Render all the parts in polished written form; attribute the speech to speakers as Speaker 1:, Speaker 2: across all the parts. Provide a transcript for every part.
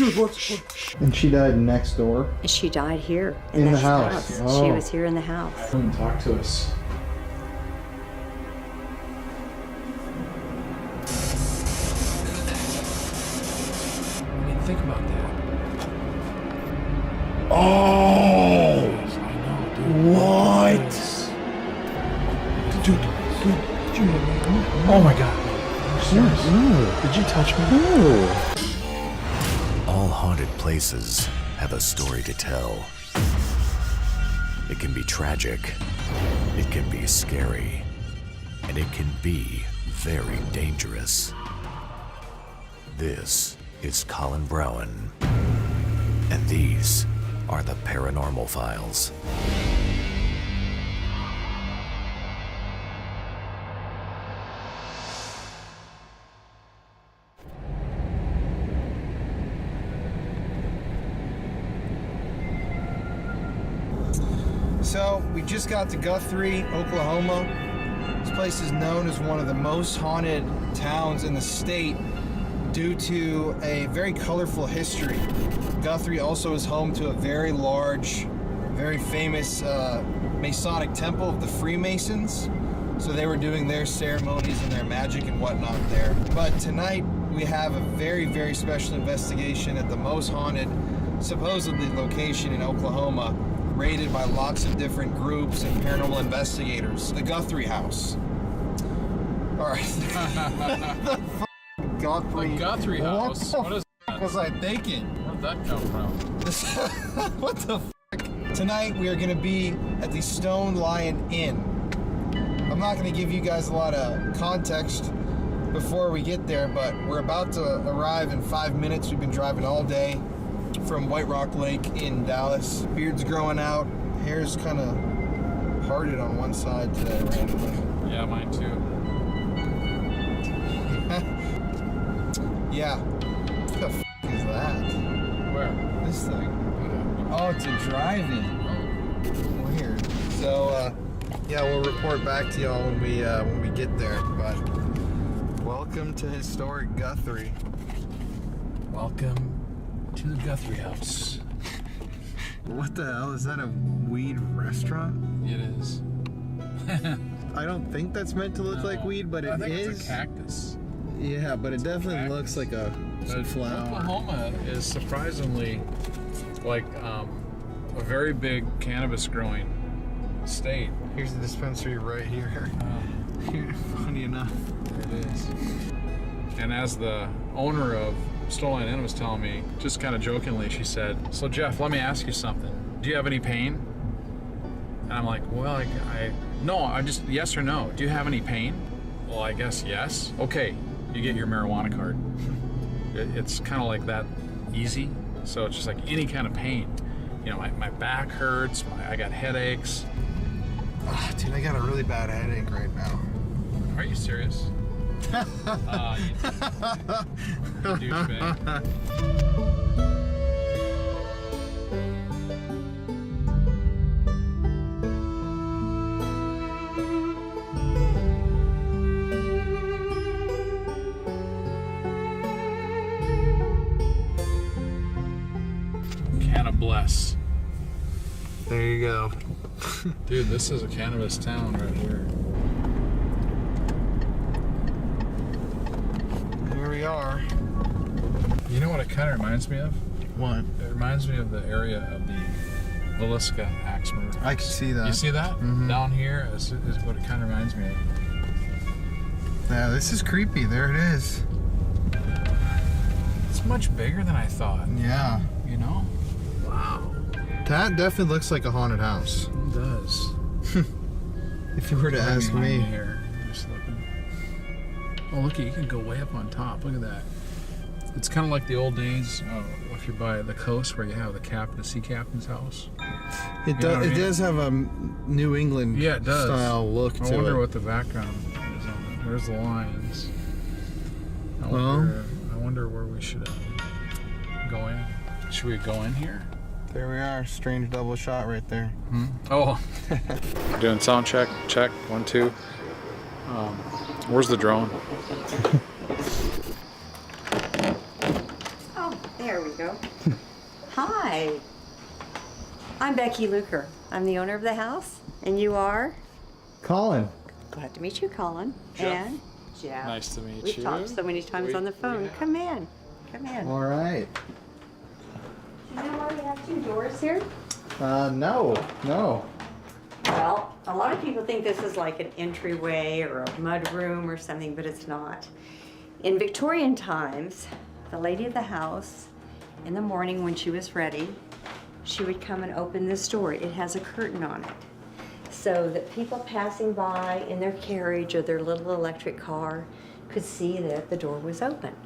Speaker 1: Dude, what? And she died next door?
Speaker 2: She died here.
Speaker 1: In the house. Oh.
Speaker 2: She was here in the house.
Speaker 3: Come and talk to us. I mean, think about that.
Speaker 1: Oh!
Speaker 3: I know, dude.
Speaker 1: What?
Speaker 3: Dude, did you? Oh my God. Serious?
Speaker 1: No.
Speaker 3: Did you touch me?
Speaker 1: No.
Speaker 4: All haunted places have a story to tell. It can be tragic, it can be scary, and it can be very dangerous. This is Colin Browen, and these are the Paranormal Files.
Speaker 1: So, we just got to Guthrie, Oklahoma. This place is known as one of the most haunted towns in the state due to a very colorful history. Guthrie also is home to a very large, very famous Masonic temple of the Freemasons. So they were doing their ceremonies and their magic and whatnot there. But tonight, we have a very, very special investigation at the most haunted, supposedly, location in Oklahoma, raided by lots of different groups and paranormal investigators. The Guthrie house. Alright. The Guthrie.
Speaker 3: The Guthrie house? What is
Speaker 1: What was I thinking?
Speaker 3: Where'd that come from?
Speaker 1: What the fuck? Tonight we are going to be at the Stone Lion Inn. I'm not going to give you guys a lot of context before we get there, but we're about to arrive in 5 minutes. We've been driving all day from White Rock Lake in Dallas. Beard's growing out. Hair's kind of parted on one side today randomly.
Speaker 3: Yeah, mine too.
Speaker 1: Yeah. What the f*** is that?
Speaker 3: Where?
Speaker 1: This thing. Oh, it's a drive-in. Weird. So, yeah, we'll report back to y'all when we get there. But welcome to historic Guthrie.
Speaker 3: Welcome to the Guthrie house.
Speaker 1: What the hell is that? A weed restaurant?
Speaker 3: It is.
Speaker 1: I don't think that's meant to look like weed, but
Speaker 3: I
Speaker 1: it
Speaker 3: think
Speaker 1: is.
Speaker 3: It's a cactus.
Speaker 1: Yeah, but it definitely
Speaker 3: cactus.
Speaker 1: looks like some
Speaker 3: But
Speaker 1: flower.
Speaker 3: Oklahoma is surprisingly like a very big cannabis growing state.
Speaker 1: Here's the dispensary right here. Funny enough.
Speaker 3: There it is. And as the owner of Stone Lion Inn was telling me, just kind of jokingly, she said, "So Jeff, let me ask you something. Do you have any pain?" And I'm like, "Well, I just, yes or no. Do you have any pain?" "Well, I guess yes." "Okay, you get your marijuana card." It's kind of like that easy. So it's just like any kind of pain. You know, my back hurts, I got headaches.
Speaker 1: Dude, I got a really bad headache right now.
Speaker 3: Are you serious? You douchebag. Canna bless.
Speaker 1: There you go.
Speaker 3: Dude, this is a cannabis town right here.
Speaker 1: Here we are.
Speaker 3: You know what it kind of reminds me of?
Speaker 1: What?
Speaker 3: It reminds me of the area of the Villisca axe murder.
Speaker 1: I can see that.
Speaker 3: You see that?
Speaker 1: Mhm.
Speaker 3: Down here is what it kind of reminds me of.
Speaker 1: Yeah, this is creepy. There it is.
Speaker 3: It's much bigger than I thought.
Speaker 1: Yeah.
Speaker 3: You know? Wow.
Speaker 1: That definitely looks like a haunted house.
Speaker 3: It does.
Speaker 1: If you were to ask
Speaker 3: Behind
Speaker 1: me.
Speaker 3: here, just looking. Oh, look, you can go way up on top. Look at that. It's kind of like the old days. If you're by the coast where you have the sea captain's house.
Speaker 1: It
Speaker 3: You know what I mean?
Speaker 1: does have a New England
Speaker 3: Yeah, it does.
Speaker 1: style look
Speaker 3: I
Speaker 1: to
Speaker 3: wonder
Speaker 1: it.
Speaker 3: what the background is on it. There's the lions. I wonder where we should go in. Should we go in here?
Speaker 1: There we are. Strange double shot right there.
Speaker 3: Hmm? Oh. Doing sound check. Check. 1, 2. Where's the drone?
Speaker 2: Oh, there we go. Hi. I'm Becky Luker. I'm the owner of the house, and you are?
Speaker 1: Colin.
Speaker 2: Glad to meet you, Colin.
Speaker 3: Jeff.
Speaker 2: And Jeff.
Speaker 3: Nice to meet
Speaker 2: We've
Speaker 3: you.
Speaker 2: talked so many times on the phone.
Speaker 3: have.
Speaker 2: Come in. Come in.
Speaker 1: All right.
Speaker 2: Do you know why we have two doors here?
Speaker 1: No.
Speaker 2: Well, a lot of people think this is like an entryway or a mud room or something, but it's not. In Victorian times, the lady of the house, in the morning when she was ready, she would come and open this door. It has a curtain on it, so that people passing by in their carriage or their little electric car could see that the door was open.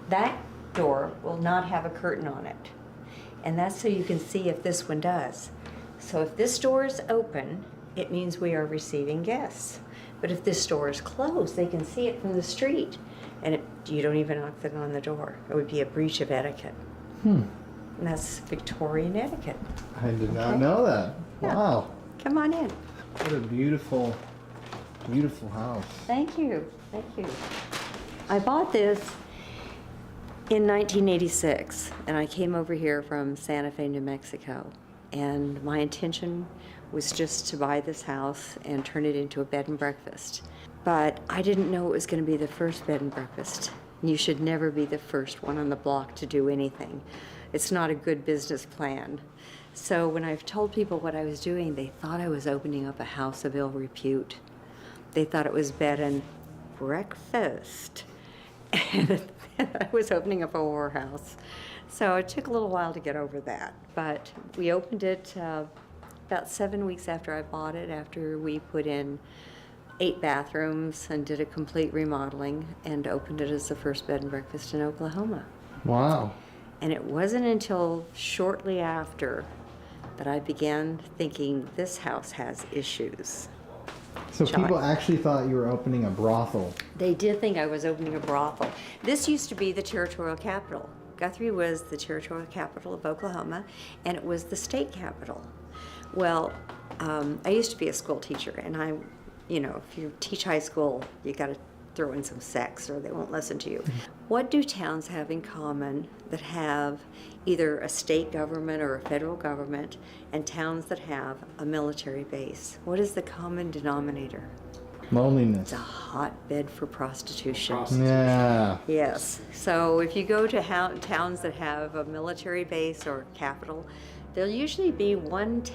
Speaker 2: That door will not have a curtain on it, and that's so you can see if this one does. So if this door is open, it means we are receiving guests. But if this door is closed, they can see it from the street, and you don't even knock them on the door. It would be a breach of etiquette. And that's Victorian etiquette.
Speaker 1: I did not
Speaker 2: Okay.
Speaker 1: know that.
Speaker 2: Yeah.
Speaker 1: Wow.
Speaker 2: Come on in.
Speaker 1: What a beautiful, beautiful house.
Speaker 2: Thank you. Thank you. I bought this in 1986, and I came over here from Santa Fe, New Mexico. And my intention was just to buy this house and turn it into a bed and breakfast. But I didn't know it was going to be the first bed and breakfast. You should never be the first one on the block to do anything. It's not a good business plan. So when I've told people what I was doing, they thought I was opening up a house of ill repute. They thought it was bed and breakfast. And I was opening up a whorehouse. So it took a little while to get over that. But we opened it about 7 weeks after I bought it, after we put in 8 bathrooms and did a complete remodeling, and opened it as the first bed and breakfast in Oklahoma.
Speaker 1: Wow.
Speaker 2: And it wasn't until shortly after that I began thinking this house has issues.
Speaker 1: So
Speaker 2: Shall I-
Speaker 1: people actually thought you were opening a brothel.
Speaker 2: They did think I was opening a brothel. This used to be the territorial capital. Guthrie was the territorial capital of Oklahoma, and it was the state capital. Well, I used to be a school teacher, and if you teach high school, you got to throw in some sex or they won't listen to you. What do towns have in common that have either a state government or a federal government, and towns that have a military base? What is the common denominator?
Speaker 1: Loneliness.
Speaker 2: It's a hotbed for prostitution.
Speaker 1: Yeah.
Speaker 2: Yes. So if you go to towns that have a military base or capital, there'll usually be one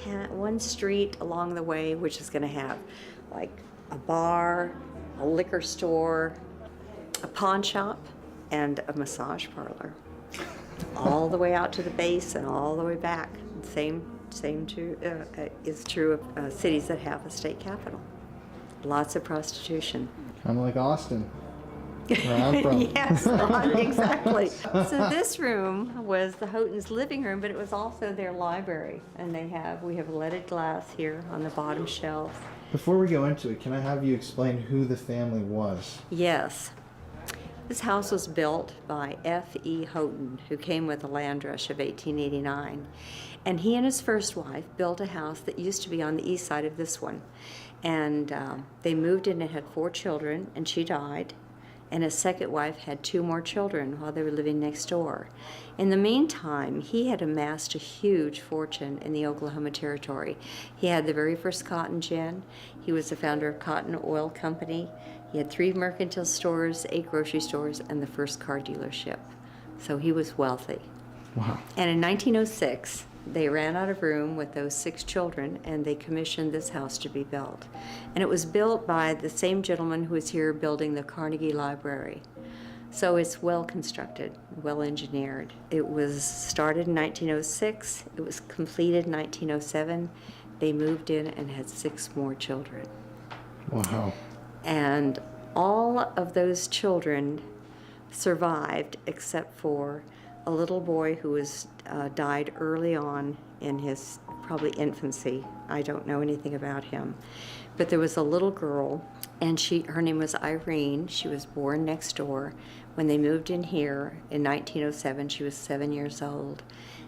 Speaker 2: street along the way which is going to have like a bar, a liquor store, a pawn shop, and a massage parlor. All the way out to the base and all the way back. Same is true of cities that have a state capital. Lots of prostitution.
Speaker 1: Kind of like Austin, where I'm from.
Speaker 2: Yes, exactly. So this room was the Houghton's living room, but it was also their library. And we have leaded glass here on the bottom shelves.
Speaker 1: Before we go into it, can I have you explain who the family was?
Speaker 2: Yes. This house was built by F.E. Houghton, who came with the land rush of 1889. And he and his first wife built a house that used to be on the east side of this one. And they moved in and had 4 children, and she died. And his second wife had 2 more children while they were living next door. In the meantime, he had amassed a huge fortune in the Oklahoma Territory. He had the very first cotton gin. He was the founder of Cotton Oil Company. He had 3 mercantile stores, 8 grocery stores, and the first car dealership. So he was wealthy.
Speaker 1: Wow.
Speaker 2: And in 1906, they ran out of room with those 6 children, and they commissioned this house to be built. And it was built by the same gentleman who was here building the Carnegie Library. So it's well constructed, well engineered. It was started in 1906. It was completed in 1907. They moved in and had 6 more children.
Speaker 1: Wow.
Speaker 2: And all of those children survived except for a little boy who was died early on in his probably infancy. I don't know anything about him. But there was a little girl, and her name was Irene. She was born next door. When they moved in here in 1907, she was 7 years old,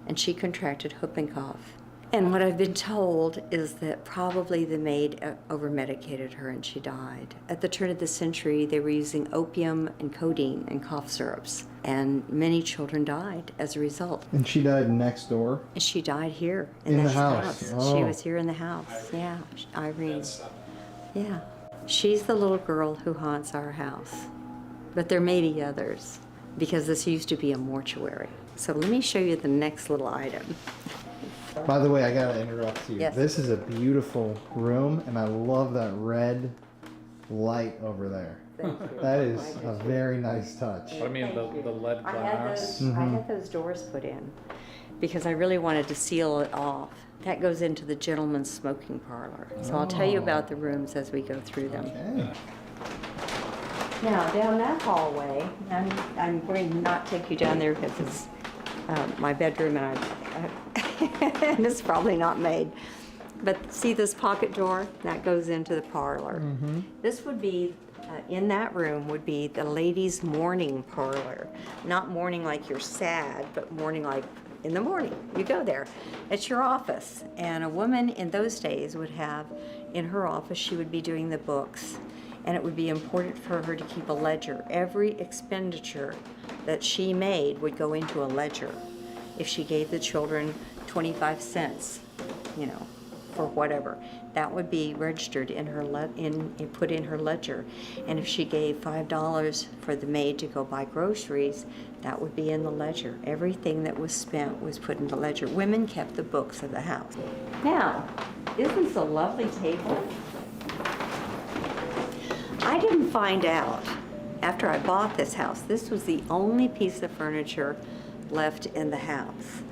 Speaker 2: and she contracted whooping cough. And what I've been told is that probably the maid over-medicated her and she died. At the turn of the century, they were using opium and codeine and cough syrups, and many children died as a result.
Speaker 1: And she died next door?
Speaker 2: And she died here.
Speaker 1: In the
Speaker 2: this
Speaker 1: house? Oh.
Speaker 2: She was here in the house, yeah, Irene. Yeah. She's the little girl who haunts our house. But there may be others, because this used to be a mortuary. So let me show you the next little item.
Speaker 1: By the way, I gotta interrupt you.
Speaker 2: Yes.
Speaker 1: This is a beautiful room, and I love that red light over there.
Speaker 2: Thank you.
Speaker 1: That is a very nice touch.
Speaker 3: I mean, the lead
Speaker 2: I
Speaker 3: glass.
Speaker 2: had those doors put in because I really wanted to seal it off. That goes into the gentleman's smoking parlor. So I'll tell you about the rooms as we go through them.
Speaker 1: Okay.
Speaker 2: Now, down that hallway, I'm going to not take you down there because it's my bedroom and and it's probably not made. But see this pocket door? That goes into the parlor. This would be, in that room would be the ladies' mourning parlor. Not mourning like you're sad, but mourning like in the morning. You go there. It's your office. And a woman in those days would have, in her office, she would be doing the books. And it would be important for her to keep a ledger. Every expenditure that she made would go into a ledger. If she gave the children 25 cents, you know, for whatever, that would be registered in her put in her ledger. And if she gave $5 for the maid to go buy groceries, that would be in the ledger. Everything that was spent was put in the ledger. Women kept the books of the house. Now, isn't this a lovely table? I didn't find out after I bought this house, this was the only piece of furniture left in the house.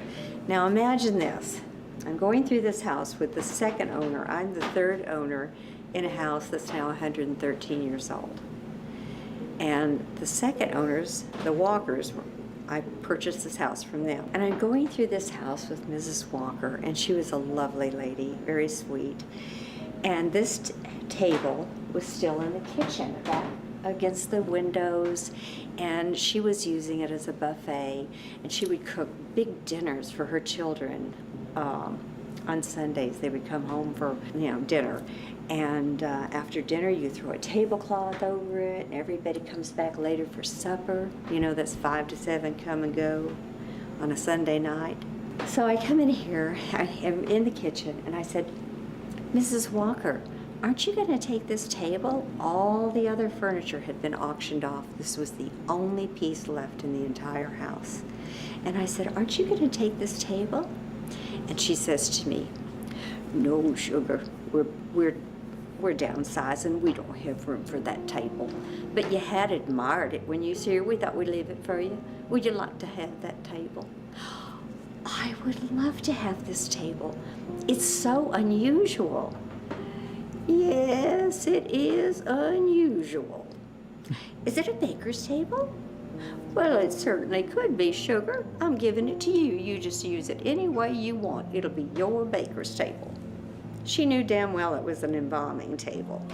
Speaker 2: Now imagine this. I'm going through this house with the second owner. I'm the third owner in a house that's now 113 years old. And the second owners, the Walkers, I purchased this house from them. And I'm going through this house with Mrs. Walker, and she was a lovely lady, very sweet. And this table was still in the kitchen, back against the windows, and she was using it as a buffet, and she would cook big dinners for her children. On Sundays, they would come home for, dinner. And after dinner, you throw a tablecloth over it, and everybody comes back later for supper. That's 5 to 7 come and go on a Sunday night. So I come in here, I am in the kitchen, and I said, Mrs. Walker, aren't you going to take this table? All the other furniture had been auctioned off. This was the only piece left in the entire house. And I said, aren't you going to take this table? And she says to me, no, sugar, we're downsizing. We don't have room for that table. But you had admired it when you was here. We thought we'd leave it for you. Would you like to have that table? I would love to have this table. It's so unusual. Yes, it is unusual. Is it a baker's table? Well, it certainly could be, sugar. I'm giving it to you. You just use it any way you want. It'll be your baker's table. She knew damn well it was an embalming table.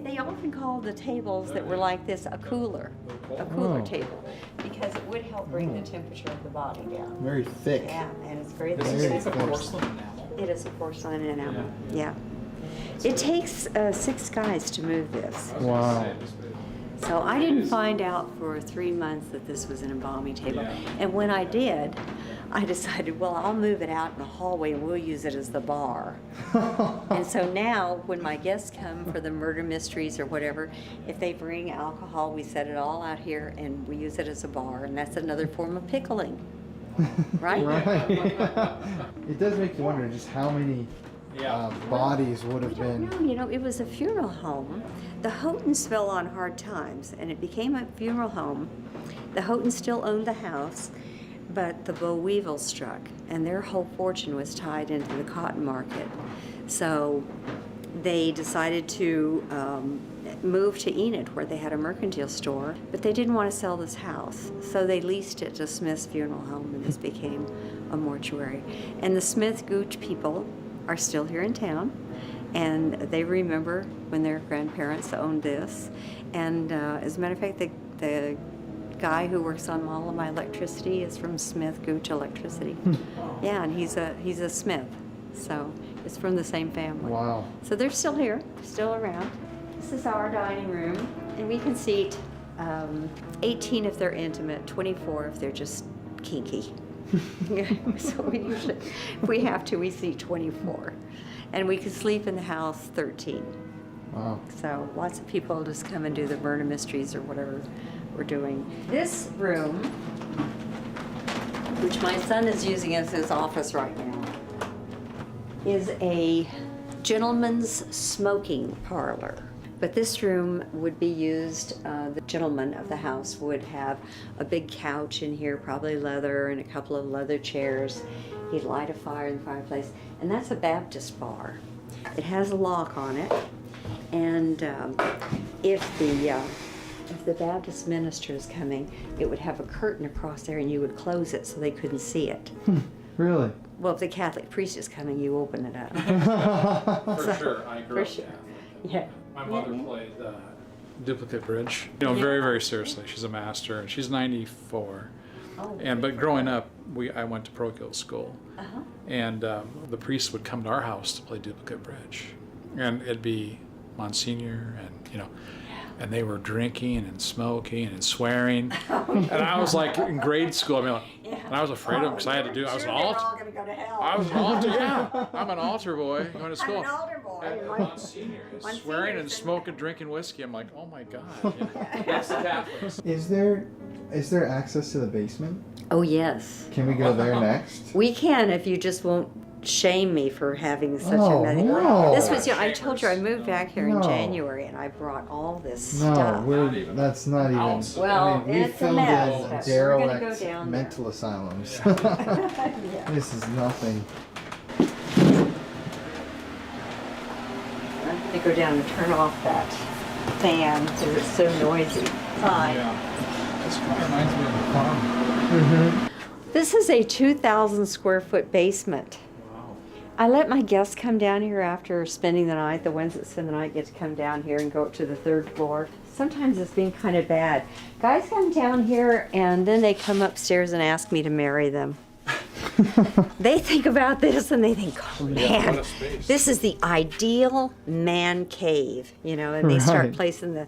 Speaker 2: They often call the tables that were like this a cooler table, because it would help bring the temperature of the body down.
Speaker 1: Very thick.
Speaker 2: Yeah, and it's very
Speaker 3: This
Speaker 2: thick.
Speaker 3: is a porcelain enamel.
Speaker 2: It is a porcelain enamel. Yeah. It takes 6 guys to move this.
Speaker 1: Wow.
Speaker 2: So I didn't find out for 3 months that this was an embalming table.
Speaker 3: Yeah.
Speaker 2: And when I did, I decided, well, I'll move it out in the hallway and we'll use it as the bar. And so now when my guests come for the murder mysteries or whatever, if they bring alcohol, we set it all out here and we use it as a bar. And that's another form of pickling. Right?
Speaker 1: Right. It does make you wonder just how many bodies would have been.
Speaker 2: No, it was a funeral home. The Houghtons fell on hard times, and it became a funeral home. The Houghtons still owned the house, but the boll weevil struck, and their whole fortune was tied into the cotton market. So they decided to move to Enid, where they had a mercantile store, but they didn't want to sell this house, so they leased it to Smith's Funeral Home, and this became a mortuary. And the Smith Gooch people are still here in town, and they remember when their grandparents owned this. And as a matter of fact, the guy who works on all of my electricity is from Smith Gooch Electricity. Yeah, and he's a Smith. So it's from the same family.
Speaker 1: Wow.
Speaker 2: So they're still here, still around. This is our dining room, and we can seat 18 if they're intimate, 24 if they're just kinky. So we usually, if we have to, we seat 24. And we can sleep in the house 13.
Speaker 1: Wow.
Speaker 2: So lots of people just come and do the murder mysteries or whatever we're doing. This room, which my son is using as his office right now, is a gentleman's smoking parlor. But this room would be used, the gentleman of the house would have a big couch in here, probably leather, and a couple of leather chairs. He'd light a fire in the fireplace, and that's a Baptist bar. It has a lock on it, and if the Baptist minister is coming, it would have a curtain across there, and you would close it so they couldn't see it.
Speaker 1: Really?
Speaker 2: Well, if the Catholic priest is coming, you open it up.
Speaker 3: For sure, I grew up
Speaker 2: sure.
Speaker 3: Catholic.
Speaker 2: Yeah.
Speaker 3: My mother played duplicate bridge. You know, very, very seriously. She's a master, and she's 94.
Speaker 2: Oh.
Speaker 3: But growing up, I went to parochial school,
Speaker 2: Uh-huh.
Speaker 3: and the priest would come to our house to play duplicate bridge, and it'd be Monsignor, and you know, and they were drinking and smoking and swearing, and I was like in grade school. I mean, like, and I was afraid of them because I had to do. I was an altar.
Speaker 2: all gonna go to hell.
Speaker 3: I was an altar. Yeah, I'm an altar boy going to school.
Speaker 2: I'm an altar boy.
Speaker 3: And Monsignor is swearing and smoking, drinking whiskey. I'm like, oh my God. Yeah. That's the Catholics.
Speaker 1: Is there access to the basement?
Speaker 2: Oh yes,
Speaker 1: Can we go there next?
Speaker 2: we can if you just won't shame me for having such
Speaker 1: Oh,
Speaker 2: a.
Speaker 1: no.
Speaker 2: This was, I told you I moved back here in
Speaker 1: No.
Speaker 2: January, and I brought all this
Speaker 1: No,
Speaker 2: stuff.
Speaker 1: that's not even.
Speaker 3: ounce.
Speaker 2: Well,
Speaker 1: I mean, we
Speaker 2: it's a
Speaker 1: filmed
Speaker 2: mess,
Speaker 1: in
Speaker 2: but we're gonna
Speaker 1: derelict
Speaker 2: go down there.
Speaker 1: mental asylums.
Speaker 2: Yeah.
Speaker 1: This is nothing.
Speaker 2: I'm gonna go down and turn off that fan because it's so noisy. Fine.
Speaker 3: Yeah. This kind of reminds me of a farm.
Speaker 1: Mm-hmm.
Speaker 2: This is a 2,000 square foot basement.
Speaker 3: Wow.
Speaker 2: I let my guests come down here after spending the night. The ones that spend the night get to come down here and go up to the 3rd floor. Sometimes it's been kind of bad. Guys come down here and then they come upstairs and ask me to marry them. They think about this and they think, oh
Speaker 3: Yeah,
Speaker 2: man,
Speaker 3: what a space.
Speaker 2: this is the ideal man cave, you know, and they start
Speaker 1: Right.
Speaker 2: placing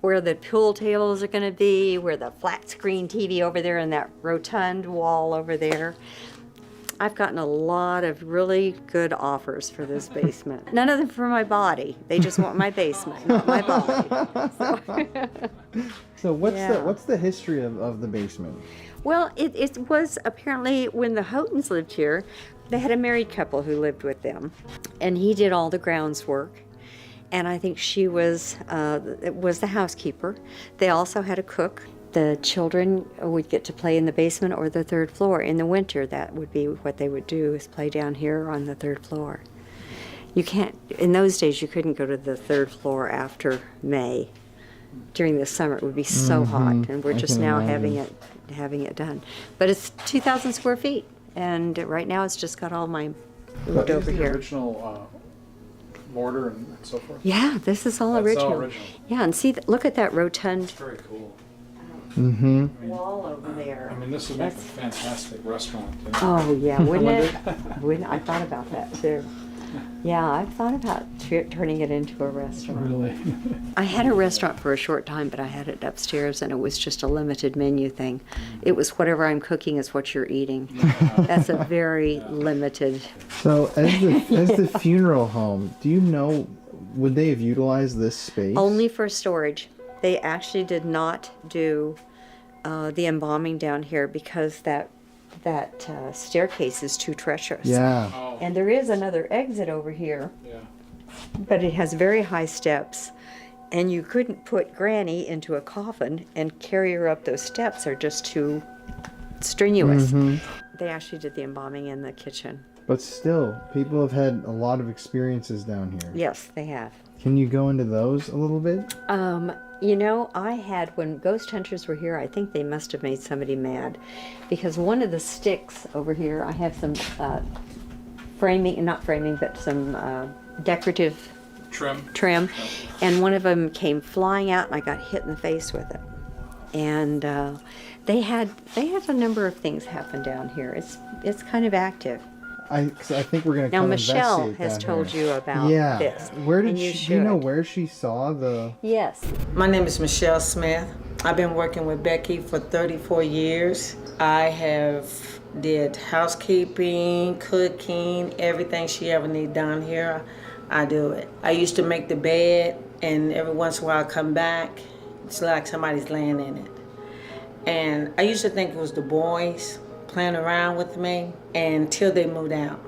Speaker 2: where the pool tables are going to be, where the flat screen TV over there, and that rotund wall over there. I've gotten a lot of really good offers for this basement. None of them for my body. They just want my basement, not my body.
Speaker 1: So
Speaker 2: Yeah.
Speaker 1: what's the history of the basement?
Speaker 2: Well, it was apparently when the Houghtons lived here, they had a married couple who lived with them, and he did all the grounds work. And I think she was the housekeeper. They also had a cook. The children would get to play in the basement or the 3rd floor. In the winter, that would be what they would do, is play down here on the 3rd floor. You can't, in those days, you couldn't go to the 3rd floor after May. During the summer, it would be so hot, and we're
Speaker 1: I
Speaker 2: just
Speaker 1: can
Speaker 2: now
Speaker 1: imagine.
Speaker 2: having it done. But it's 2,000 square feet, and right now it's just got all my moved over
Speaker 3: The
Speaker 2: here.
Speaker 3: original mortar and so forth.
Speaker 2: Yeah, this is all
Speaker 3: That's
Speaker 2: original.
Speaker 3: all original.
Speaker 2: Yeah, and see, look at that rotund
Speaker 3: It's very cool.
Speaker 1: Mm-hmm.
Speaker 2: wall over there.
Speaker 3: I mean, this would make a
Speaker 2: That's-
Speaker 3: fantastic restaurant. You know?
Speaker 2: Oh yeah, wouldn't it? I thought about that too. Yeah, I've thought about turning it into a restaurant.
Speaker 3: Really?
Speaker 2: I had a restaurant for a short time, but I had it upstairs, and it was just a limited menu thing. It was whatever I'm cooking is what you're eating. That's a very limited.
Speaker 1: So as the funeral home, do you know, would they have utilized this space?
Speaker 2: Only for storage. They actually did not do the embalming down here because that staircase is too treacherous.
Speaker 1: Yeah.
Speaker 3: Oh,
Speaker 2: And there is another exit over here,
Speaker 3: yeah.
Speaker 2: but it has very high steps, and you couldn't put Granny into a coffin and carry her up those steps. Are just too strenuous. They actually did the embalming in the kitchen.
Speaker 1: But still, people have had a lot of experiences down here.
Speaker 2: Yes, they have.
Speaker 1: Can you go into those a little bit?
Speaker 2: You know, I had, when ghost hunters were here, I think they must have made somebody mad, because one of the sticks over here, I have some not framing, but some decorative trim, and one of them came flying out, and I got hit in the face with it. And they had a number of things happen down here. It's kind of active.
Speaker 1: 'cause I think we're gonna
Speaker 2: Now,
Speaker 1: come
Speaker 2: Michelle
Speaker 1: investigate
Speaker 2: has
Speaker 1: that
Speaker 2: told
Speaker 1: here.
Speaker 2: you about
Speaker 1: Yeah.
Speaker 2: this.
Speaker 1: Where did
Speaker 2: and you
Speaker 1: she? Do you know
Speaker 2: should.
Speaker 1: where she saw the?
Speaker 2: Yes.
Speaker 5: My name is Michelle Smith. I've been working with Becky for 34 years. I have did housekeeping, cooking, everything she ever need done here, I do it. I used to make the bed, and every once in a while I come back, it's like somebody's laying in it. And I used to think it was the boys playing around with me until they moved out.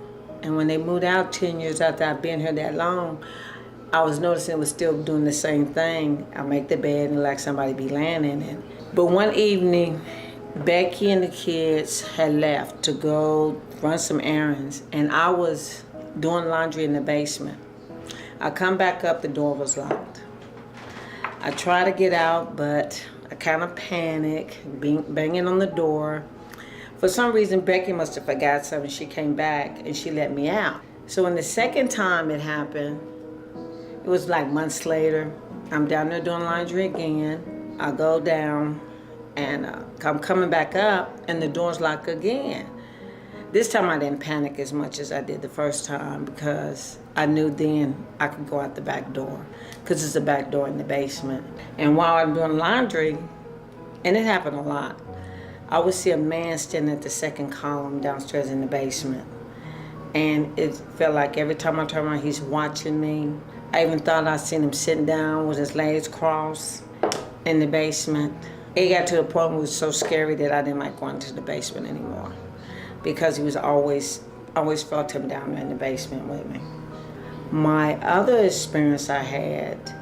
Speaker 5: And when they moved out 10 years after I've been here that long, I was noticing it was still doing the same thing. I make the bed and like somebody be laying in it. But one evening, Becky and the kids had left to go run some errands, and I was doing laundry in the basement. I come back up, the door was locked. I try to get out, but I kind of panic, banging on the door. For some reason, Becky must have forgot something. She came back and she let me out. So when the second time it happened, it was like months later. I'm down there doing laundry again. I go down and I'm coming back up and the door's locked again. This time I didn't panic as much as I did the first time because I knew then I could go out the back door because it's a back door in the basement. And while I'm doing laundry, and it happened a lot, I would see a man standing at the second column downstairs in the basement. And it felt like every time I turn around, he's watching me. I even thought I seen him sitting down with his legs crossed in the basement. It got to the point where it was so scary that I didn't like going to the basement anymore because he was always felt him down there in the basement with me. My other experience I had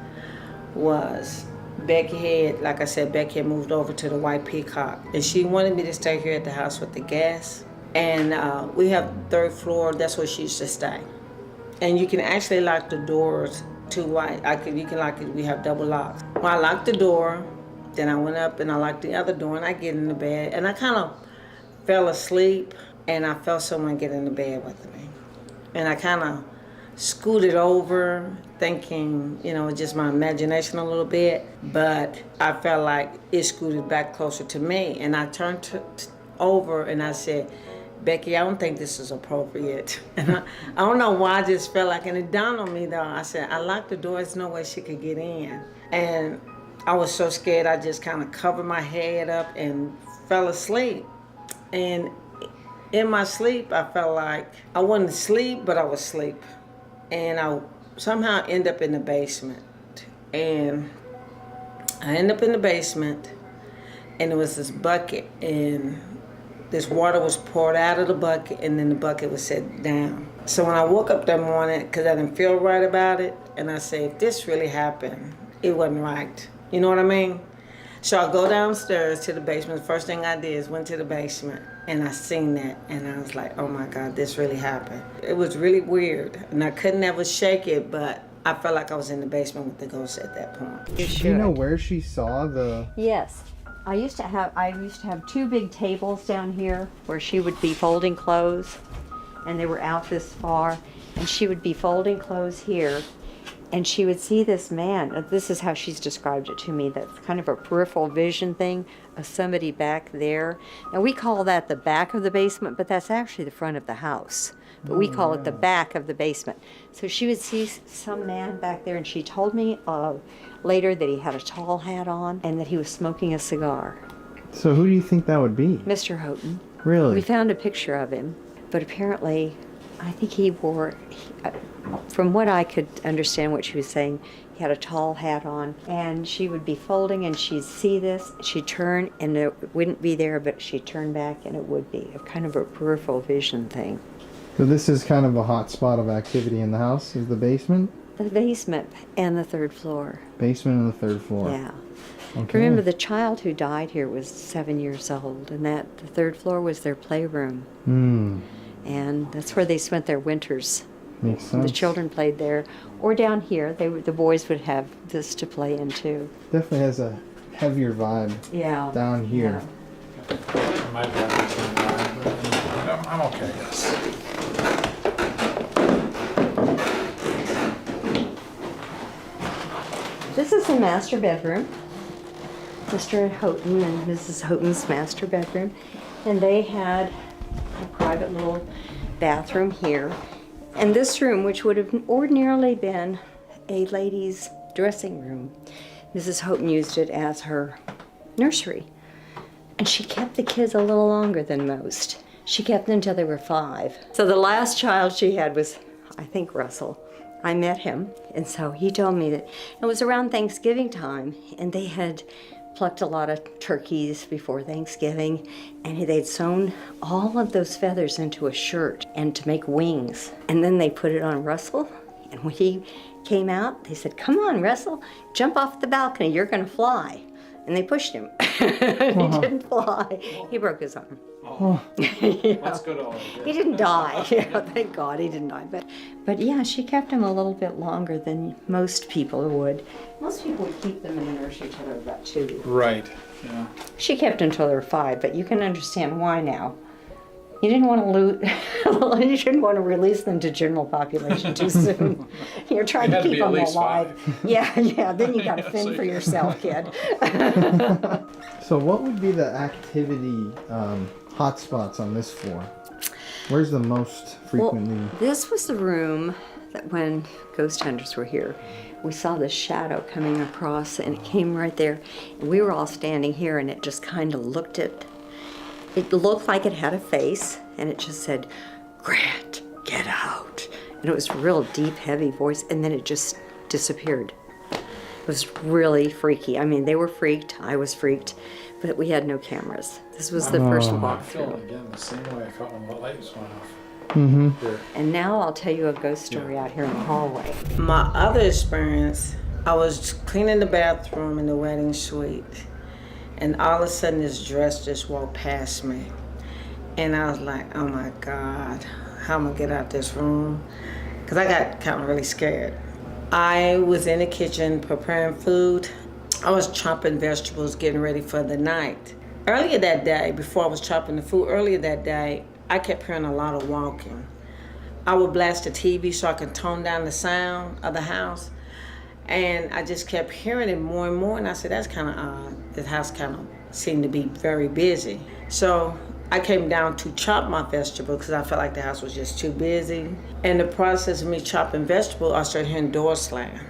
Speaker 5: was Becky had moved over to the White Peacock, and she wanted me to stay here at the house with the gas. And we have third floor, that's where she used to stay. And you can actually lock the doors to white. You can lock it, we have double locks. Well, I locked the door, then I went up and I locked the other door and I get in the bed and I kind of fell asleep and I felt someone get in the bed with me. And I kind of scooted over thinking, just my imagination a little bit, but I felt like it scooted back closer to me. And I turned over and I said, Becky, I don't think this is appropriate. And I don't know why I just felt like, and it dawned on me though, I said, I locked the door, there's no way she could get in. And I was so scared, I just kind of covered my head up and fell asleep. And in my sleep, I felt like I wasn't asleep, but I was asleep. And I somehow end up in the basement. And I end up in the basement, and there was this bucket, and this water was poured out of the bucket, and then the bucket was set down. So when I woke up that morning, because I didn't feel right about it, and I said, if this really happened, it wasn't right. You know what I mean? So I go downstairs to the basement. The first thing I did is went to the basement, and I seen that, and I was like, oh my God, this really happened. It was really weird, and I couldn't ever shake it, but I felt like I was in the basement with the ghost at that point.
Speaker 2: You
Speaker 1: Do you know where she saw the?
Speaker 2: Yes. I used to have two big tables down here where she would be folding clothes, and they were out this far, and she would be folding clothes here, and she would see this man. This is how she's described it to me. That's kind of a peripheral vision thing of somebody back there. Now we call that the back of the basement, but that's actually the front of the house. But we call it the back of the basement. So she would see some man back there, and she told me later that he had a tall hat on and that he was smoking a cigar.
Speaker 1: So who do you think that would be?
Speaker 2: Mr. Houghton.
Speaker 1: Really?
Speaker 2: We found a picture of him, but apparently, I think he wore, from what I could understand what she was saying, he had a tall hat on, and she would be folding and she'd see this, she'd turn and it wouldn't be there, but she'd turn back and it would be, a kind of a peripheral vision thing.
Speaker 1: So this is kind of a hot spot of activity in the house, is the basement?
Speaker 2: The basement and the third floor.
Speaker 1: Basement and the third floor.
Speaker 2: Yeah.
Speaker 1: Okay.
Speaker 2: Remember, the child who died here was 7 years old, and the third floor was their playroom. And that's where they spent their winters.
Speaker 1: Makes sense.
Speaker 2: The children played there, or down here. The boys would have this to play in too.
Speaker 1: Definitely has a heavier vibe.
Speaker 2: Yeah.
Speaker 1: Down here.
Speaker 3: I might have some time, but I'm okay, yes.
Speaker 2: This is the master bedroom. Mr. Houghton and Mrs. Houghton's master bedroom. And they had a private little bathroom here. And this room, which would have ordinarily been a lady's dressing room, Mrs. Houghton used it as her nursery. And she kept the kids a little longer than most. She kept them until they were 5. So the last child she had was, I think, Russell. I met him, and so he told me that it was around Thanksgiving time, and they had plucked a lot of turkeys before Thanksgiving, and they'd sewn all of those feathers into a shirt and to make wings. And then they put it on Russell, and when he came out, they said, "Come on, Russell, jump off the balcony, you're gonna fly." And they pushed him. He didn't fly. He broke his arm.
Speaker 3: Oh. That's good.
Speaker 2: He didn't die. Thank God he didn't die. But yeah, she kept him a little bit longer than most people would. Most people would keep them in the nursery till they were about 2.
Speaker 3: Right. Yeah.
Speaker 2: She kept him until they were 5, but you can understand why now. You didn't want to you didn't want to release them to general population too soon. You're trying to keep them alive.
Speaker 3: 5.
Speaker 2: Yeah. Then you got to fend for yourself, kid.
Speaker 1: So what would be the activity hotspots on this floor? Where's the most frequently?
Speaker 2: Well, this was the room that when ghost hunters were here, we saw this shadow coming across, and it came right there. And we were all standing here, and it just kind of looked at. It looked like it had a face, and it just said, "Grant, get out." And it was a real deep, heavy voice, and then it just disappeared. It was really freaky. I mean, they were freaked, I was freaked, but we had no cameras. This was the first
Speaker 3: I'm
Speaker 2: walkthrough.
Speaker 3: feeling again the same way I felt when the lights went off.
Speaker 1: Mm-hmm.
Speaker 3: Here.
Speaker 2: And now I'll tell you a ghost story out here in the hallway.
Speaker 5: My other experience, I was cleaning the bathroom in the wedding suite, and all of a sudden this dress just walked past me. And I was like, oh my God, how am I gonna get out this room? Because I got kind of really scared. I was in the kitchen preparing food. I was chopping vegetables, getting ready for the night. Earlier that day, before I was chopping the food, I kept hearing a lot of walking. I would blast the TV so I could tone down the sound of the house. And I just kept hearing it more and more, and I said, that's kind of odd. This house kind of seemed to be very busy. So I came down to chop my vegetables because I felt like the house was just too busy. In the process of me chopping vegetables, I started hearing doors slam.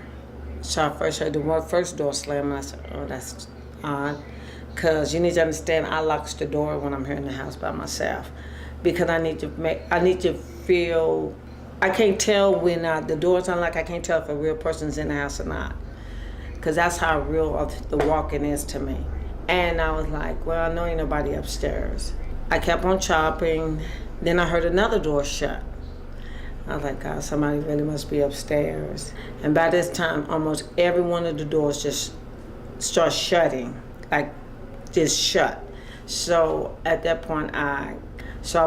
Speaker 5: So I first heard the first door slam, and I said, oh, that's odd. Because you need to understand, I locks the door when I'm here in the house by myself. Because I need to feel, I can't tell when the door's unlocked, I can't tell if a real person's in the house or not. Because that's how real the walking is to me. And I was like, well, I know ain't nobody upstairs. I kept on chopping. Then I heard another door shut. I was like, God, somebody really must be upstairs. And by this time, almost every one of the doors just starts shutting, like just shut. So at that point, I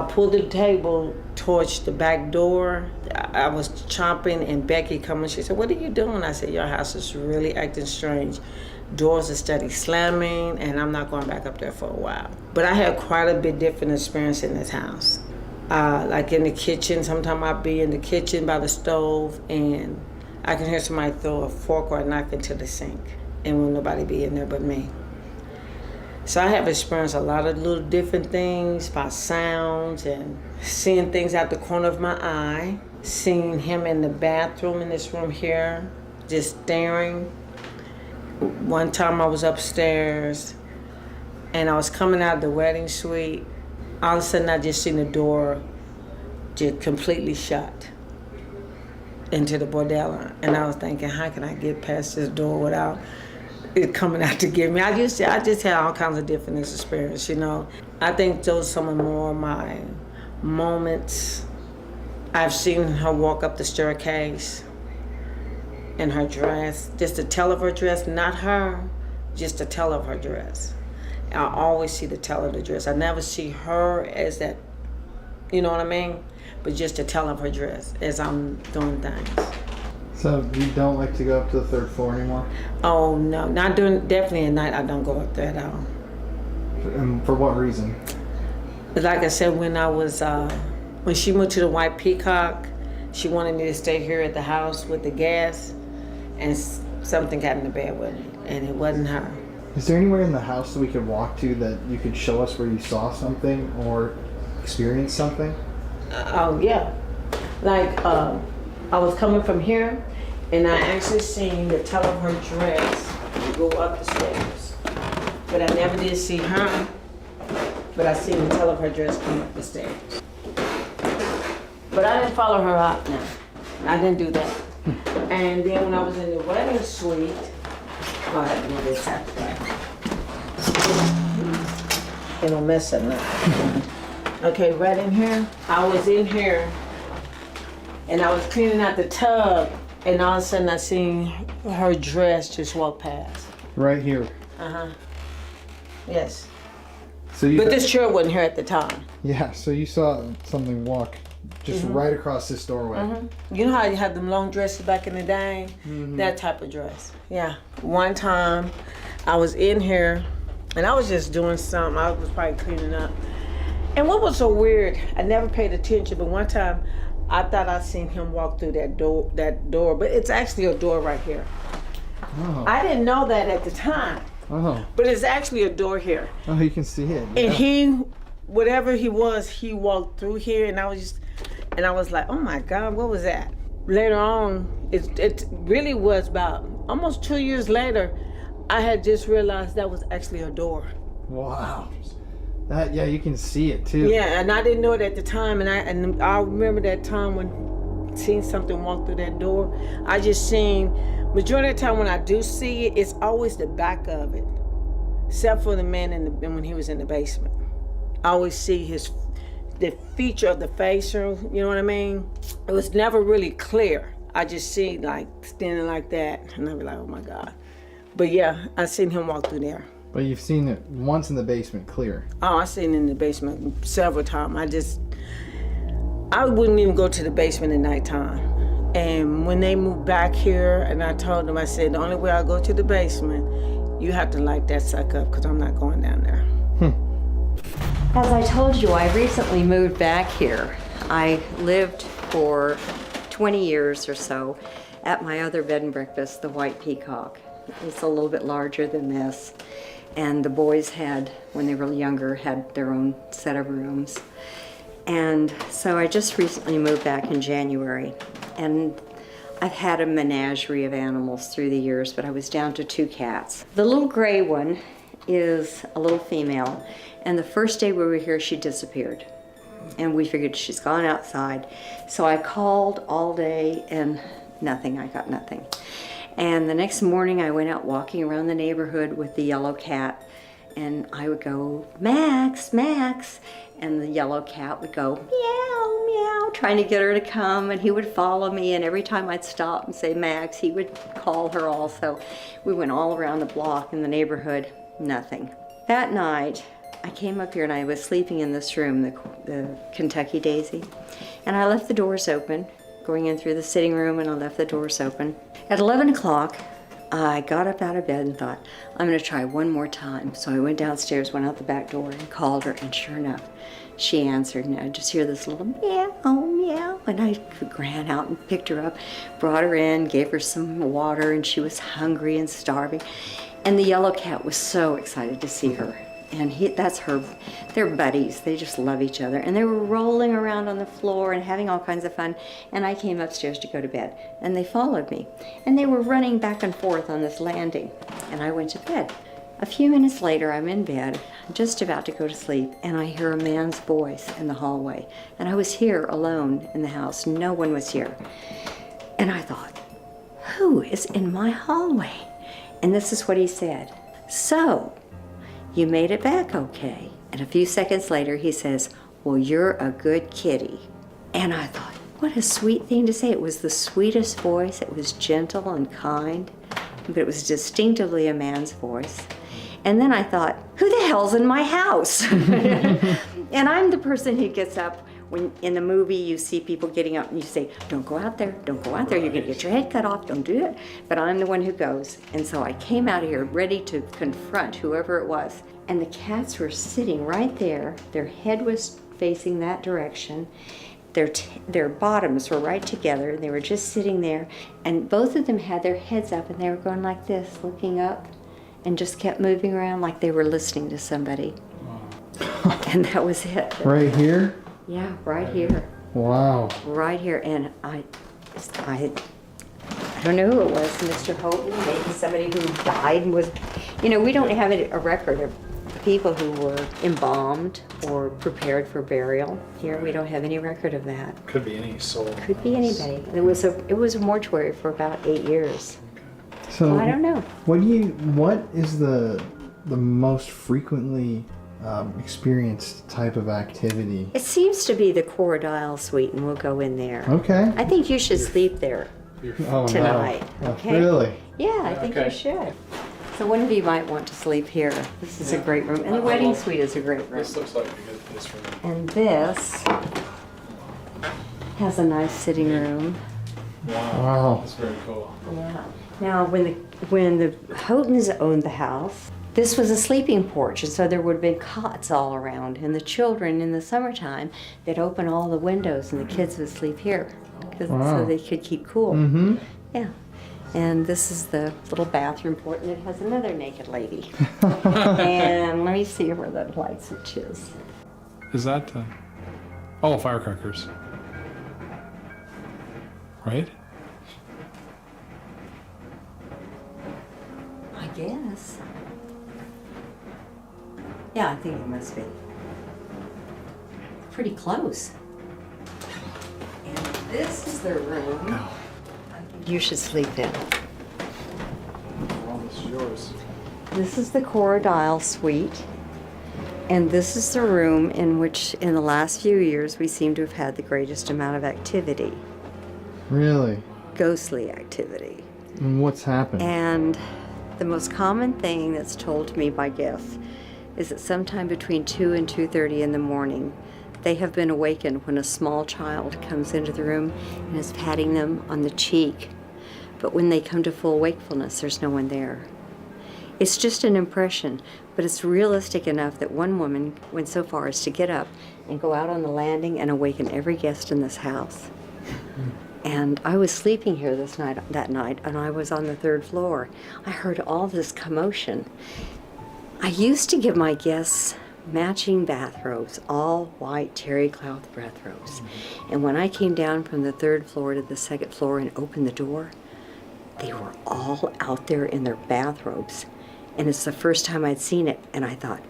Speaker 5: pulled the table towards the back door. I was chopping, and Becky come and she said, what are you doing? I said, your house is really acting strange. Doors are steady slamming, and I'm not going back up there for a while. But I had quite a bit different experience in this house. Like in the kitchen, sometimes I'd be in the kitchen by the stove, and I can hear somebody throw a fork or a knife into the sink, and will nobody be in there but me. So I have experienced a lot of little different things by sounds and seeing things out the corner of my eye, seeing him in the bathroom in this room here, just staring. One time I was upstairs and I was coming out of the wedding suite. All of a sudden I just seen the door just completely shut into the bordello. And I was thinking, how can I get past this door without it coming out to get me? I just had all kinds of different experiences, you know. I think those are some of more of my moments. I've seen her walk up the staircase in her dress, just the tail of her dress, not her, just the tail of her dress. I always see the tail of the dress. I never see her as that, you know what I mean? But just the tail of her dress as I'm doing things.
Speaker 1: So you don't like to go up to the 3rd floor anymore?
Speaker 5: Oh no, not during, definitely at night I don't go up there at all.
Speaker 1: And for what reason?
Speaker 5: Like I said, when she moved to the White Peacock, she wanted me to stay here at the house with the gas, and something got in the bed with me, and it wasn't her.
Speaker 1: Is there anywhere in the house that we could walk to that you could show us where you saw something or experienced something?
Speaker 5: Oh, yeah. Like, I was coming from here, and I actually seen the tail of her dress go up the stairs. But I never did see her, but I seen the tail of her dress come up the stairs. But I didn't follow her out now. I didn't do that. And then when I was in the wedding suite, oh, I had to do this after that. It don't mess up nothing. Okay, right in here. I was in here and I was cleaning out the tub, and all of a sudden I seen her dress just walk past.
Speaker 1: Right here.
Speaker 5: Yes.
Speaker 1: So you
Speaker 5: But this chair wasn't here at the time.
Speaker 1: Yeah, so you saw something walk just right across this doorway.
Speaker 5: You know how you had them long dresses back in the day? That type of dress. Yeah. One time I was in here and I was just doing something. I was probably cleaning up. And what was so weird, I never paid attention, but one time I thought I seen him walk through that door, but it's actually a door right here.
Speaker 1: Oh.
Speaker 5: I didn't know that at the time,
Speaker 1: Oh.
Speaker 5: but it's actually a door here.
Speaker 1: Oh, you can see it.
Speaker 5: And he, whatever he was, he walked through here, and I was like, oh my God, what was that? Later on, it really was about almost 2 years later, I had just realized that was actually a door.
Speaker 1: Wow. That, yeah, you can see it too.
Speaker 5: Yeah, and I didn't know it at the time, and I remember that time when seeing something walk through that door. I just seen, majority of the time when I do see it, it's always the back of it, except for the man when he was in the basement. I always see the feature of the face, or you know what I mean? It was never really clear. I just see like standing like that, and I'd be like, oh my God. But yeah, I seen him walk through there.
Speaker 1: But you've seen it once in the basement, clear.
Speaker 5: Oh, I seen it in the basement several times. I wouldn't even go to the basement at nighttime. And when they moved back here, and I told them, I said, the only way I go to the basement, you have to light that sucker up, because I'm not going down there.
Speaker 2: As I told you, I recently moved back here. I lived for 20 years or so at my other bed and breakfast, the White Peacock. It's a little bit larger than this. And the boys had, when they were younger, had their own set of rooms. And so I just recently moved back in January. And I've had a menagerie of animals through the years, but I was down to 2 cats. The little gray one is a little female. And the first day we were here, she disappeared. And we figured she's gone outside. So I called all day and nothing, I got nothing. And the next morning I went out walking around the neighborhood with the yellow cat, and I would go, Max, Max, and the yellow cat would go, meow, meow, trying to get her to come, and he would follow me, and every time I'd stop and say Max, he would call her also. We went all around the block in the neighborhood, nothing. That night, I came up here and I was sleeping in this room, the Kentucky Daisy, and I left the doors open, going in through the sitting room, and I left the doors open. At 11 o'clock, I got up out of bed and thought, I'm going to try one more time. So I went downstairs, went out the back door, and called her, and sure enough, she answered, and I just hear this little meow, meow, and I ran out and picked her up, brought her in, gave her some water, and she was hungry and starving. And the yellow cat was so excited to see her. And they're buddies. They just love each other. And they were rolling around on the floor and having all kinds of fun. And I came upstairs to go to bed. And they followed me. And they were running back and forth on this landing. And I went to bed. A few minutes later, I'm in bed, just about to go to sleep, and I hear a man's voice in the hallway. And I was here alone in the house. No one was here. And I thought, who is in my hallway? And this is what he said. So, you made it back okay. And a few seconds later, he says, well, you're a good kitty. And I thought, what a sweet thing to say. It was the sweetest voice. It was gentle and kind, but it was distinctively a man's voice. And then I thought, who the hell's in my house? And I'm the person who gets up. When in the movie you see people getting up and you say, don't go out there, don't go out there, you're gonna get your head cut off, don't do it. But I'm the one who goes. And so I came out of here ready to confront whoever it was. And the cats were sitting right there. Their head was facing that direction. Their bottoms were right together. They were just sitting there. And both of them had their heads up and they were going like this, looking up, and just kept moving around like they were listening to somebody. And that was it.
Speaker 1: Right here?
Speaker 2: Yeah, right here.
Speaker 1: Wow.
Speaker 2: right here. And I don't know who it was, Mr. Houghton, maybe somebody who died and was, we don't have a record of people who were embalmed or prepared for burial. Here, we don't have any record of that.
Speaker 3: Could be any soul.
Speaker 2: Could be anybody. It was a mortuary for about 8 years.
Speaker 1: So
Speaker 2: I don't know.
Speaker 1: What is the most frequently experienced type of activity?
Speaker 2: It seems to be the Corridile Suite, and we'll go in there.
Speaker 1: Okay.
Speaker 2: I think you should sleep there
Speaker 1: Oh,
Speaker 2: tonight.
Speaker 1: No.
Speaker 2: Okay?
Speaker 1: Really?
Speaker 2: Yeah, I think
Speaker 3: Okay.
Speaker 2: you should. So one of you might want to sleep here. This is a great room, and the wedding suite is a great room.
Speaker 3: This looks like a good place for me.
Speaker 2: And this has a nice sitting room.
Speaker 1: Wow.
Speaker 3: That's very cool.
Speaker 2: Yeah. Now, when the Houghtons owned the house, this was a sleeping porch, and so there would have been cots all around. And the children in the summertime, they'd open all the windows, and the kids would sleep here,
Speaker 1: Wow.
Speaker 2: so they could keep cool.
Speaker 1: Mm-hmm.
Speaker 2: Yeah. And this is the little bathroom port, and it has another naked lady. And let me see where that light switch is.
Speaker 3: Is that oh, firecrackers. Right?
Speaker 2: I guess. Yeah, I think it must be. Pretty close. And this is the room you should sleep in.
Speaker 3: Well, this is yours.
Speaker 2: This is the Corridile Suite. And this is the room in which, in the last few years, we seem to have had the greatest amount of activity.
Speaker 1: Really?
Speaker 2: Ghostly activity.
Speaker 1: And what's happened?
Speaker 2: And the most common thing that's told to me by guests is that sometime between 2 and 2:30 in the morning, they have been awakened when a small child comes into the room and is patting them on the cheek. But when they come to full wakefulness, there's no one there. It's just an impression, but it's realistic enough that one woman went so far as to get up and go out on the landing and awaken every guest in this house. And I was sleeping here that night, and I was on the 3rd floor. I heard all this commotion. I used to give my guests matching bathrobes, all white terry cloth bathrobes. And when I came down from the 3rd floor to the 2nd floor and opened the door, they were all out there in their bathrobes. And it's the first time I'd seen it, and I thought,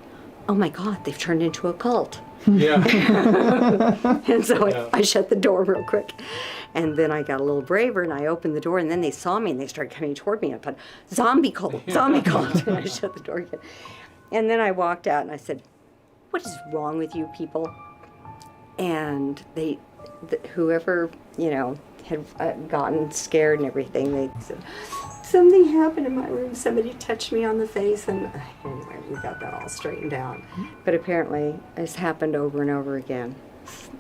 Speaker 2: oh my God, they've turned into a cult.
Speaker 3: Yeah.
Speaker 2: And so
Speaker 3: Yeah.
Speaker 2: I shut the door real quick. And then I got a little braver, and I opened the door, and then they saw me, and they started coming toward me. I thought, zombie cult, zombie cult. And I shut the door again. And then I walked out, and I said, what is wrong with you people? And whoever, had gotten scared and everything, they said, something happened in my room. Somebody touched me on the face, and anyway, we got that all straightened out. But apparently, it's happened over and over again.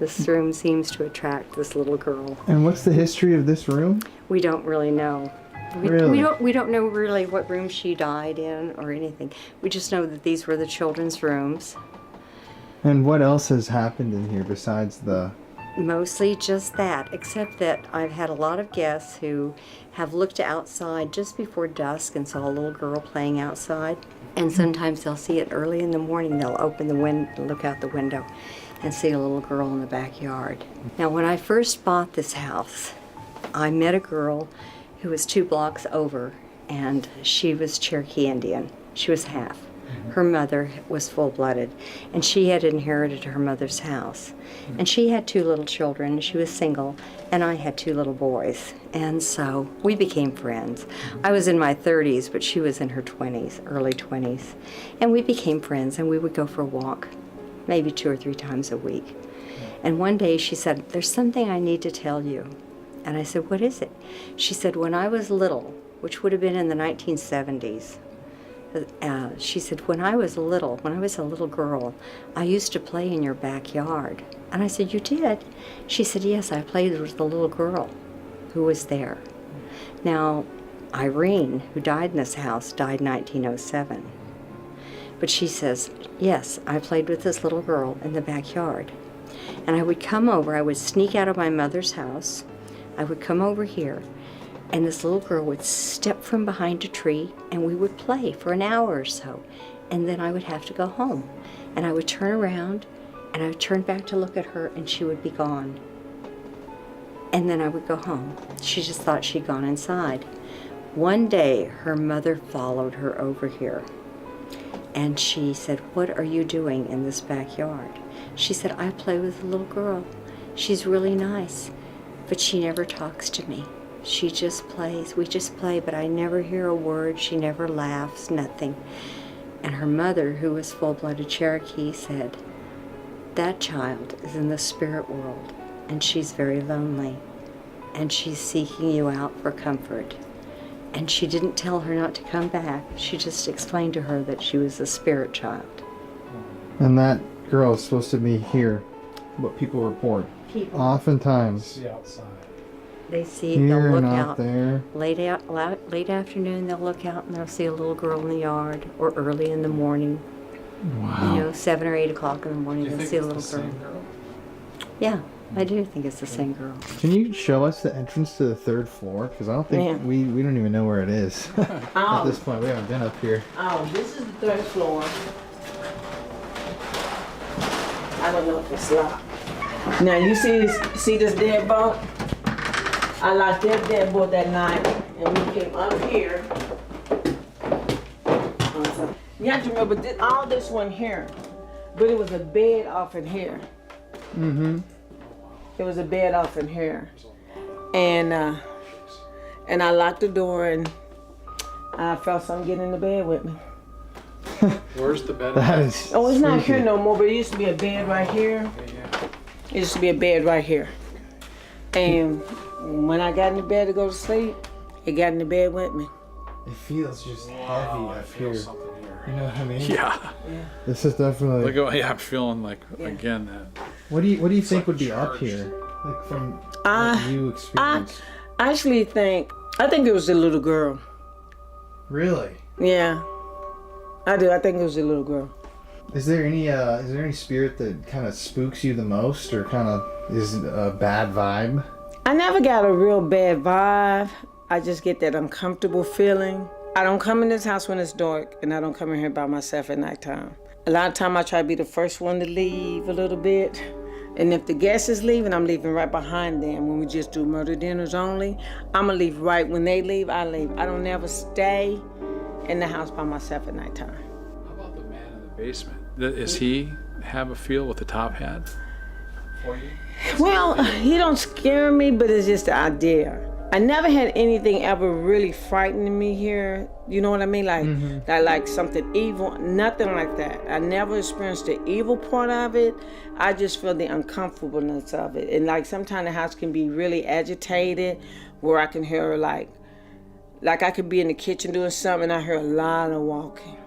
Speaker 2: This room seems to attract this little girl.
Speaker 1: And what's the history of this room?
Speaker 2: We don't really know.
Speaker 1: Really?
Speaker 2: We don't know really what room she died in or anything. We just know that these were the children's rooms.
Speaker 1: And what else has happened in here besides the...
Speaker 2: Mostly just that, except that I've had a lot of guests who have looked outside just before dusk and saw a little girl playing outside. And sometimes they'll see it early in the morning. They'll open the window, look out the window, and see a little girl in the backyard. Now, when I first bought this house, I met a girl who was 2 blocks over, and she was Cherokee Indian. She was half. Her mother was full-blooded, and she had inherited her mother's house. And she had 2 little children. She was single, and I had 2 little boys. And so we became friends. I was in my 30s, but she was in her 20s, early 20s. And we became friends, and we would go for a walk, maybe 2 or 3 times a week. And one day she said, there's something I need to tell you. And I said, what is it? She said, when I was little, which would have been in the 1970s, she said, when I was a little girl, I used to play in your backyard. And I said, you did? She said, yes, I played with the little girl who was there. Now, Irene, who died in this house, died in 1907. But she says, yes, I played with this little girl in the backyard. And I would come over, I would sneak out of my mother's house, I would come over here, and this little girl would step from behind a tree, and we would play for an hour or so. And then I would have to go home. And I would turn around, and I would turn back to look at her, and she would be gone. and then I would go home. She just thought she'd gone inside. One day, her mother followed her over here, and she said, "What are you doing in this backyard?" She said, "I play with a little girl. She's really nice, but she never talks to me. She just plays. We just play, but I never hear a word. She never laughs, nothing." And her mother, who was full-blooded Cherokee, said, "That child is in the spirit world, and she's very lonely, and she's seeking you out for comfort." And she didn't tell her not to come back. She just explained to her that she was a spirit child.
Speaker 1: And that girl is supposed to be here, what people report. Oftentimes.
Speaker 3: See outside.
Speaker 2: They see,
Speaker 1: Here
Speaker 2: they'll look
Speaker 1: and
Speaker 2: out.
Speaker 1: there.
Speaker 2: Late afternoon, they'll look out and they'll see a little girl in the yard, or early in the morning.
Speaker 1: Wow.
Speaker 2: You know, 7 or 8 o'clock in the morning,
Speaker 3: Do you
Speaker 2: they'll
Speaker 3: think
Speaker 2: see a
Speaker 3: it's
Speaker 2: little
Speaker 3: the
Speaker 2: girl.
Speaker 3: same girl?
Speaker 2: Yeah, I do think it's the same girl.
Speaker 1: Can you show us the entrance to the 3rd floor? Because I don't think
Speaker 5: Yeah.
Speaker 1: we don't even know where it is. At
Speaker 5: Oh.
Speaker 1: this point, we haven't been up here.
Speaker 5: Oh, this is the 3rd floor. I don't know if it's locked. Now you see this deadbolt? I locked that deadbolt that night, and we came up here. You have to remember, all this one here, but it was a bed off in here.
Speaker 1: Mm-hmm.
Speaker 5: It was a bed off in here, and I locked the door, and I felt something get in the bed with me.
Speaker 3: Where's the bed?
Speaker 1: That is.
Speaker 5: Oh, it's not
Speaker 1: freaky.
Speaker 5: here no more, but it used to be a bed right here. It used to be a bed right here. And when I got in the bed to go to sleep, it got in the bed with me.
Speaker 1: It feels just heavy up here.
Speaker 3: Something here.
Speaker 1: You know what I mean?
Speaker 3: Yeah.
Speaker 1: This is definitely.
Speaker 3: Look, I'm feeling like again that.
Speaker 1: What do you think
Speaker 3: like
Speaker 1: would be up
Speaker 3: charged.
Speaker 1: here? Like from what you experienced?
Speaker 5: I actually think it was a little girl.
Speaker 1: Really?
Speaker 5: Yeah, I do. I think it was a little girl.
Speaker 1: Is there any spirit that kind of spooks you the most, or kind of is a bad vibe?
Speaker 5: I never got a real bad vibe. I just get that uncomfortable feeling. I don't come in this house when it's dark, and I don't come in here by myself at nighttime. A lot of time I try to be the first one to leave a little bit. And if the guest is leaving, I'm leaving right behind them. When we just do murder dinners only, I'm gonna leave right when they leave, I leave. I don't never stay in the house by myself at nighttime.
Speaker 3: How about the man in the basement? Does he have a feel with the top hat for you?
Speaker 5: Well, he don't scare me, but it's just the idea. I never had anything ever really frightening me here. You know what I mean? Like something evil, nothing like that. I never experienced the evil part of it. I just feel the uncomfortableness of it. And like sometimes the house can be really agitated, where I can hear like I could be in the kitchen doing something and I hear a lot of walking.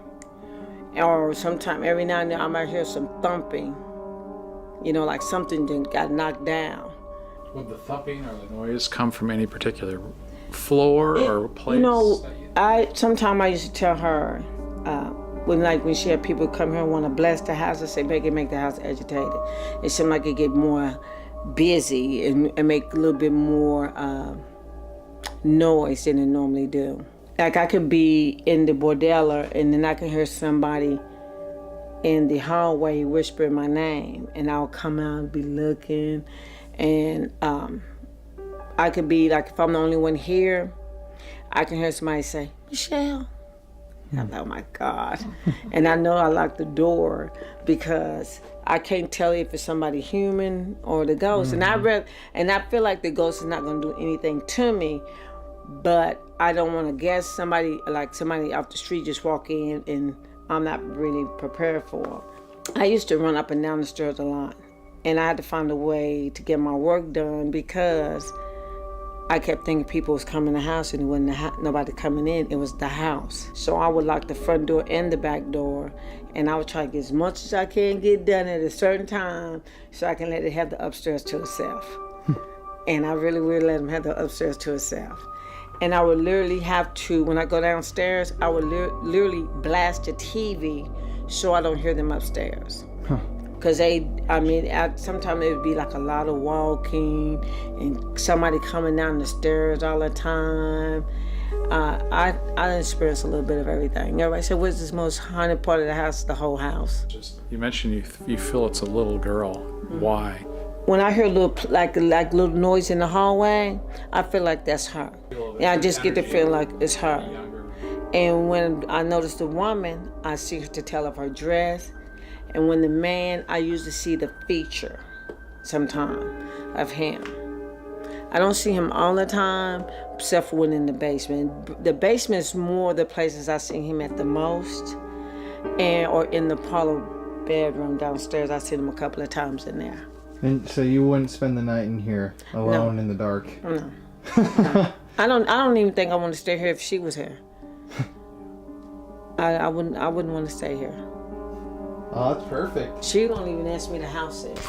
Speaker 5: Or sometimes every now and then I might hear some thumping. You know, like something that got knocked down.
Speaker 3: Would the thumping or the noise come from any particular floor or place?
Speaker 5: You know, sometimes I used to tell her when she had people come here and want to bless the house, I say make the house agitated. It seemed like it get more busy and make a little bit more noise than it normally do. Like I could be in the bordello and then I can hear somebody in the hallway whispering my name, and I'll come out and be looking, and I could be like, if I'm the only one here, I can hear somebody say, "Michelle." I'm like, oh my God. And I know I lock the door because I can't tell if it's somebody human or the ghost. And I feel like the ghost is not gonna do anything to me, but I don't wanna guess somebody off the street just walk in and I'm not really prepared for. I used to run up and down the stairs a lot, and I had to find a way to get my work done because I kept thinking people was coming to the house and it wasn't nobody coming in, it was the house. So I would lock the front door and the back door, and I would try to get as much as I can get done at a certain time so I can let it have the upstairs to itself. And I really would let them have the upstairs to itself. And I would literally have to, when I go downstairs, I would literally blast the TV so I don't hear them upstairs. Because sometimes it would be like a lot of walking and somebody coming down the stairs all the time. I experienced a little bit of everything. Everybody said, what's this most haunted part of the house? The whole house.
Speaker 3: You mentioned you feel it's a little girl. Why?
Speaker 5: When I hear little like little noise in the hallway, I feel like that's her. Yeah, I just get the feeling like it's her. And when I notice the woman, I see her to tell of her dress. And when the man, I usually see the feature sometime of him. I don't see him all the time, except for when in the basement. The basement is more the places I see him at the most, or in the parlor bedroom downstairs. I see him a couple of times in there.
Speaker 1: And so you wouldn't spend the night in here alone in the dark?
Speaker 5: No. I don't even think I want to stay here if she was here. I wouldn't want to stay here.
Speaker 1: Oh, that's perfect.
Speaker 5: She don't even ask me the house is.